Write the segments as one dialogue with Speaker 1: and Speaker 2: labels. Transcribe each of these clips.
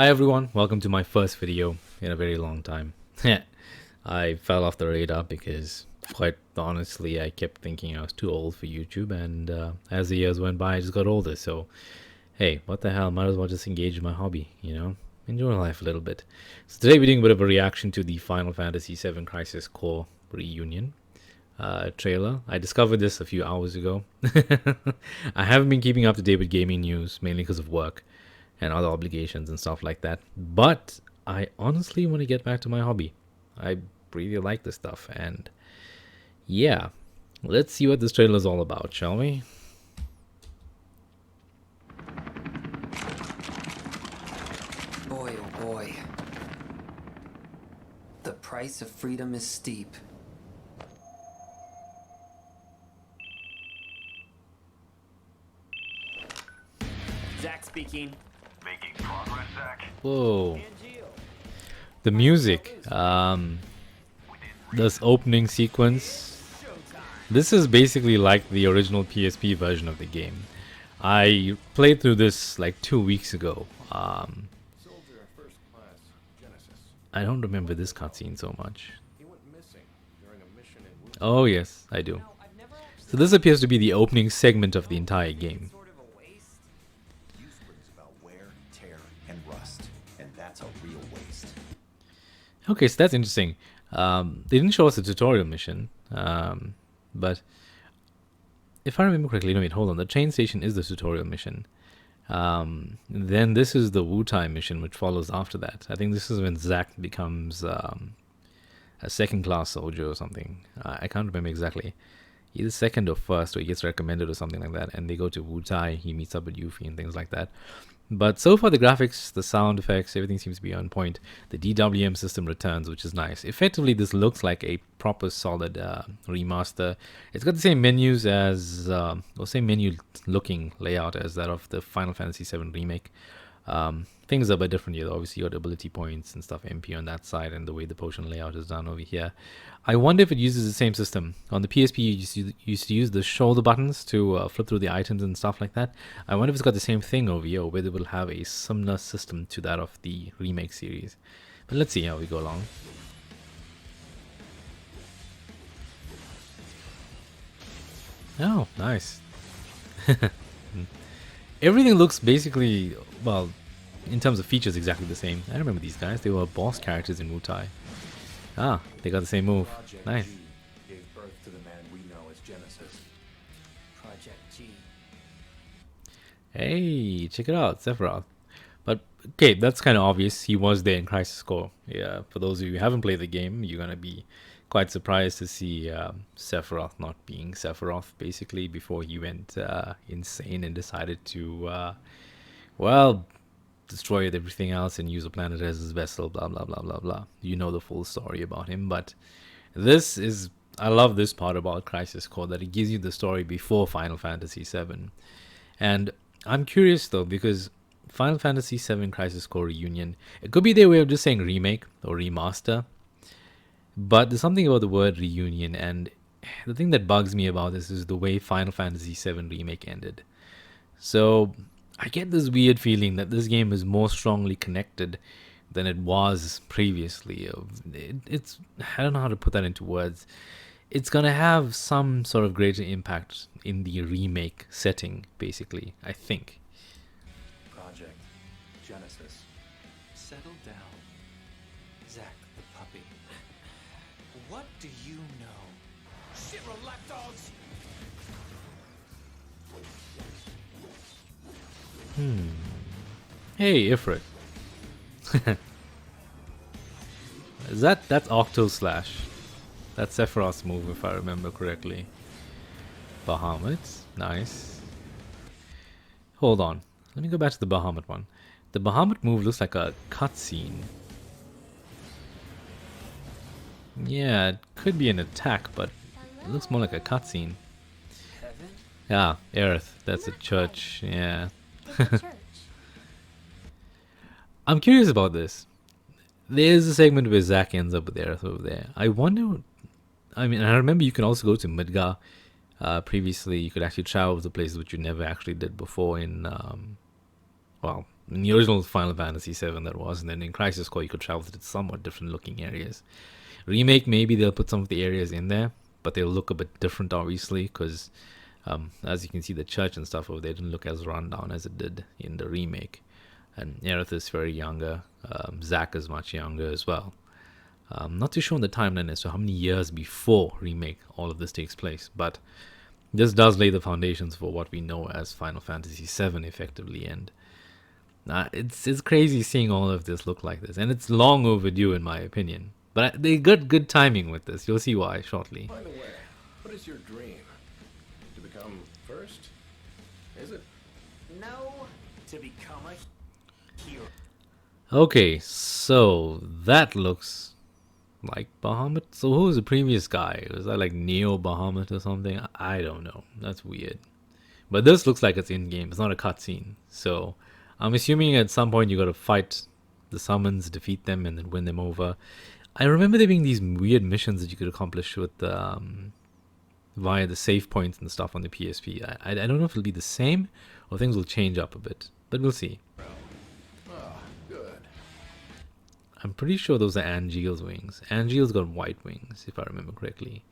Speaker 1: Hi everyone, welcome to my first video in a very long time. I fell off the radar because, quite honestly, I kept thinking I was too old for YouTube, and as the years went by, I just got older. So, hey, what the hell? Might as well just engage in my hobby, enjoy life a little bit. So today we're doing a bit of a reaction to the Final Fantasy VII Crisis Core Reunion trailer. I discovered this a few hours ago. I haven't been keeping up to date with gaming news, mainly because of work and other obligations and stuff like that. But I honestly want to get back to my hobby. I really like this stuff, and yeah, let's see what this trailer is all about, shall we?
Speaker 2: Boy, oh boy. The price of freedom is steep.
Speaker 3: Zach speaking.
Speaker 4: Making progress, Zach.
Speaker 1: Whoa. The music, this opening sequence, this is basically like the original PSP version of the game. I played through this like 2 weeks ago. I don't remember this cutscene so much. Oh yes, I do. So this appears to be the opening segment of the entire game. Okay, so that's interesting. They didn't show us a tutorial mission, but if I remember correctly, no wait, hold on. The train station is the tutorial mission. Then this is the Wu-Tai mission, which follows after that. I think this is when Zack becomes a second-class soldier or something. I can't remember exactly. Either second or first, or he gets recommended or something like that. And they go to Wu-Tai, he meets up with Yuffie and things like that. But so far, the graphics, the sound effects, everything seems to be on point. The DWM system returns, which is nice. Effectively, this looks like a proper, solid remaster. It's got the same menus as, or same menu-looking layout as that of the Final Fantasy VII Remake. Things are a bit different here. Obviously, you got ability points and stuff, MP on that side, and the way the potion layout is done over here. I wonder if it uses the same system. On the PSP, you used to use the shoulder buttons to flip through the items and stuff like that. I wonder if it's got the same thing over here, or whether it will have a similar system to that of the remake series. But let's see how we go along. Oh, nice. Everything looks basically, well, in terms of features, exactly the same. I remember these guys. They were boss characters in Wu-Tai. Ah, they got the same move. Nice.
Speaker 4: Gave birth to the man we know as Genesis.
Speaker 2: Project G.
Speaker 1: Hey, check it out, Sephiroth. But, okay, that's kind of obvious. He was there in Crisis Core. Yeah, for those of you who haven't played the game, you're going to be quite surprised to see Sephiroth not being Sephiroth, basically, before he went insane and decided to, well, destroy everything else and use the planet as his vessel, blah, blah, blah, blah, blah. You know the full story about him, but this is, I love this part about Crisis Core, that it gives you the story before Final Fantasy VII. And I'm curious, though, because Final Fantasy VII Crisis Core Reunion, it could be their way of just saying remake or remaster, but there's something about the word reunion, and the thing that bugs me about this is the way Final Fantasy VII Remake ended. So I get this weird feeling that this game is more strongly connected than it was previously. It's, I don't know how to put that into words. It's going to have some sort of greater impact in the remake setting, basically, I think.
Speaker 4: Project Genesis.
Speaker 2: Settle down. Zach the puppy. What do you know?
Speaker 3: Shiver lapdogs!
Speaker 1: Hey, Ifrit. That's Octo Slash. That's Sephiroth's move, if I remember correctly. Bahamut. Nice. Hold on. Let me go back to the Bahamut one. The Bahamut move looks like a cutscene. Yeah, it could be an attack, but it looks more like a cutscene.
Speaker 2: Heaven?
Speaker 1: Yeah, Earth. That's a church. Yeah. I'm curious about this. There's a segment where Zack ends up with Aerith over there. I wonder. I mean, I remember you can also go to Midgar. Previously, you could actually travel to places which you never actually did before in, well, In the original Final Fantasy VII, that was, and then in Crisis Core, you could travel to somewhat different looking areas. Remake, maybe they'll put some of the areas in there, but they'll look a bit different, obviously, because as you can see, the church and stuff over there didn't look as run down as it did in the remake. And Aerith is very younger. Zack is much younger as well. Not too sure on the timeline as to how many years before remake all of this takes place, but this does lay the foundations for what we know as Final Fantasy VII, effectively. And it's crazy seeing all of this look like this, and it's long overdue in my opinion. But they got good timing with this. You'll see why shortly.
Speaker 5: By the way, what is your dream? To become first? Is it?
Speaker 3: No, to become a hero.
Speaker 1: Okay, so that looks like Bahamut. So who was the previous guy? Was that like Neo Bahamut or something? I don't know. That's weird. But this looks like it's in game. It's not a cutscene. So I'm assuming at some point you got to fight the summons, defeat them, and then win them over. I remember there being these weird missions that you could accomplish with via the save points and stuff on the PSP. I don't know if it'll be the same or things will change up a bit, but we'll see.
Speaker 5: Ah, good.
Speaker 1: I'm pretty sure those are Angeal's wings. Angeal's got white wings, if I remember correctly.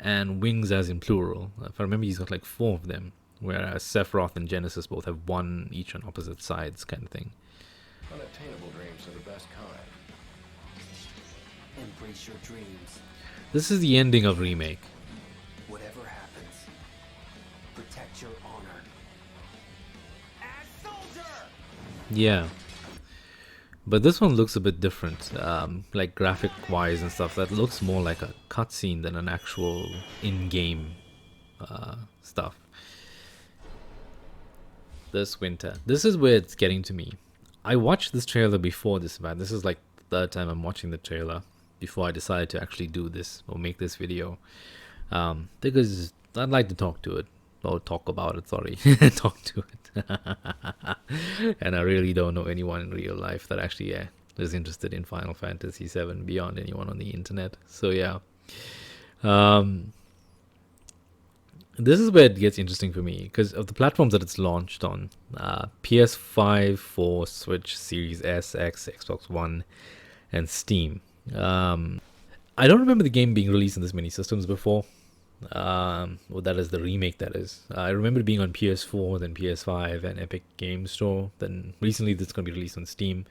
Speaker 1: And wings as in plural. If I remember, he's got like 4 of them, whereas Sephiroth and Genesis both have 1 each on opposite sides, kind of thing.
Speaker 5: Unattainable dreams are the best kind.
Speaker 2: Embrace your dreams.
Speaker 1: This is the ending of Remake.
Speaker 2: Whatever happens, protect your honor.
Speaker 3: As soldier!
Speaker 1: Yeah. But this one looks a bit different, like graphic-wise and stuff. That looks more like a cutscene than an actual in-game stuff. This winter. This is where it's getting to me. I watched this trailer before this event. This is like the third time I'm watching the trailer before I decided to actually do this or make this video. Because I'd like to talk to it. Or talk about it, sorry. Talk to it. And I really don't know anyone in real life that actually is interested in Final Fantasy VII beyond anyone on the internet. So yeah. This is where it gets interesting for me because of the platforms that it's launched on. PS5, 4, Switch, Series S, X, Xbox One, and Steam. I don't remember the game being released on this many systems before. Well, that is the remake, that is. I remember it being on PS4, then PS5, and Epic Game Store. Then recently it's going to be released on Steam.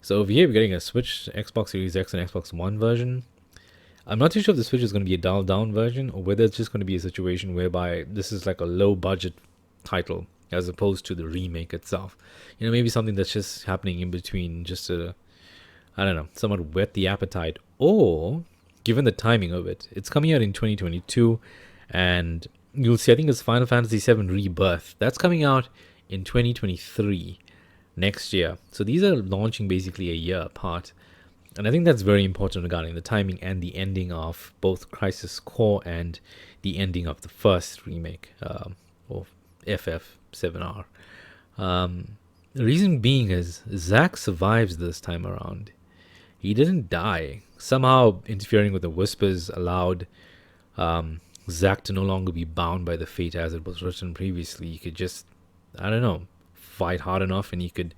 Speaker 1: So over here we're getting a Switch, Xbox Series X, and Xbox One version. I'm not too sure if the Switch is going to be a dialed down version or whether it's just going to be a situation whereby this is like a low budget title as opposed to the remake itself. You know, maybe something that's just happening in between just to, I don't know, somewhat whet the appetite. Or, given the timing of it, it's coming out in 2022 and you'll see, I think it's Final Fantasy VII Rebirth. That's coming out in 2023, next year. So these are launching basically a year apart. And I think that's very important regarding the timing and the ending of both Crisis Core and the ending of the first remake, or FF7R. The reason being is Zack survives this time around. He didn't die. Somehow interfering with the Whispers allowed Zack to no longer be bound by the fate as it was written previously. He could just, I don't know, fight hard enough and he could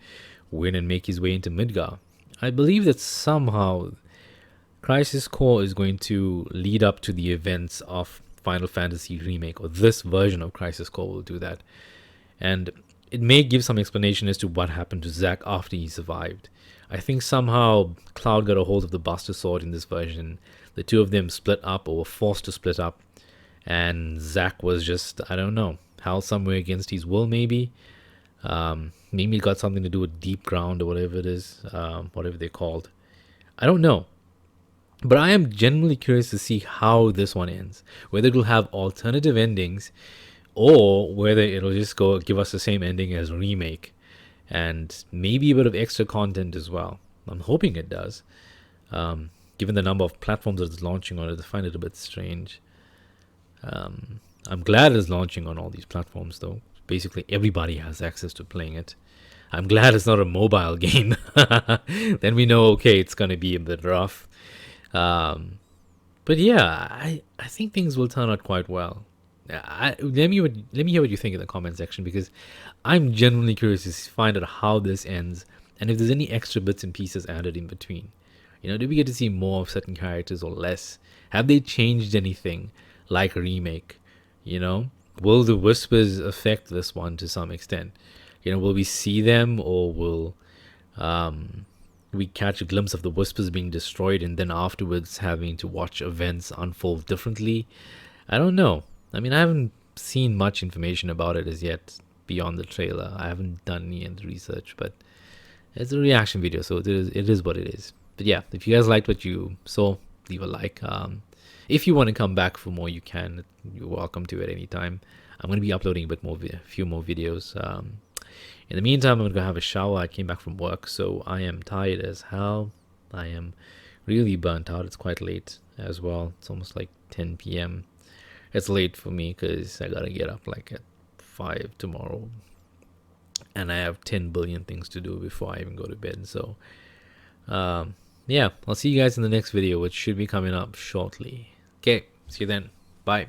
Speaker 1: win and make his way into Midgar. I believe that somehow Crisis Core is going to lead up to the events of Final Fantasy Remake, or this version of Crisis Core will do that. And it may give some explanation as to what happened to Zack after he survived. I think somehow Cloud got a hold of the Buster Sword in this version. The two of them split up or were forced to split up. And Zack was just, I don't know, held somewhere against his will maybe. Maybe it got something to do with Deep Ground or whatever it is, whatever they're called. I don't know. But I am genuinely curious to see how this one ends. Whether it will have alternative endings or whether it'll just go give us the same ending as Remake. And maybe a bit of extra content as well. I'm hoping it does. Given the number of platforms that it's launching on, I find it a bit strange. I'm glad it's launching on all these platforms though. Basically everybody has access to playing it. I'm glad it's not a mobile game. Then we know, okay, it's going to be a bit rough. But yeah, I think things will turn out quite well. Let me hear what you think in the comment section, because I'm genuinely curious to find out how this ends and if there's any extra bits and pieces added in between. You know, do we get to see more of certain characters or less? Have they changed anything like a remake? You know, will the whispers affect this one to some extent? You know, will we see them, or will we catch a glimpse of the whispers being destroyed and then afterwards having to watch events unfold differently? I don't know. I mean, I haven't seen much information about it as yet beyond the trailer. I haven't done any of the research, but it's a reaction video, so it is what it is. But yeah, if you guys liked what you saw, leave a like. If you want to come back for more, you can. You're welcome to at any time. I'm going to be uploading a few more videos. In the meantime, I'm going to go have a shower. I came back from work, so I am tired as hell. I am really burnt out. It's quite late as well. It's almost like 10 p.m. It's late for me because I got to get up like at 5 tomorrow. And I have 10 billion things to do before I even go to bed. So, yeah, I'll see you guys in the next video, which should be coming up shortly. Okay, see you then. Bye.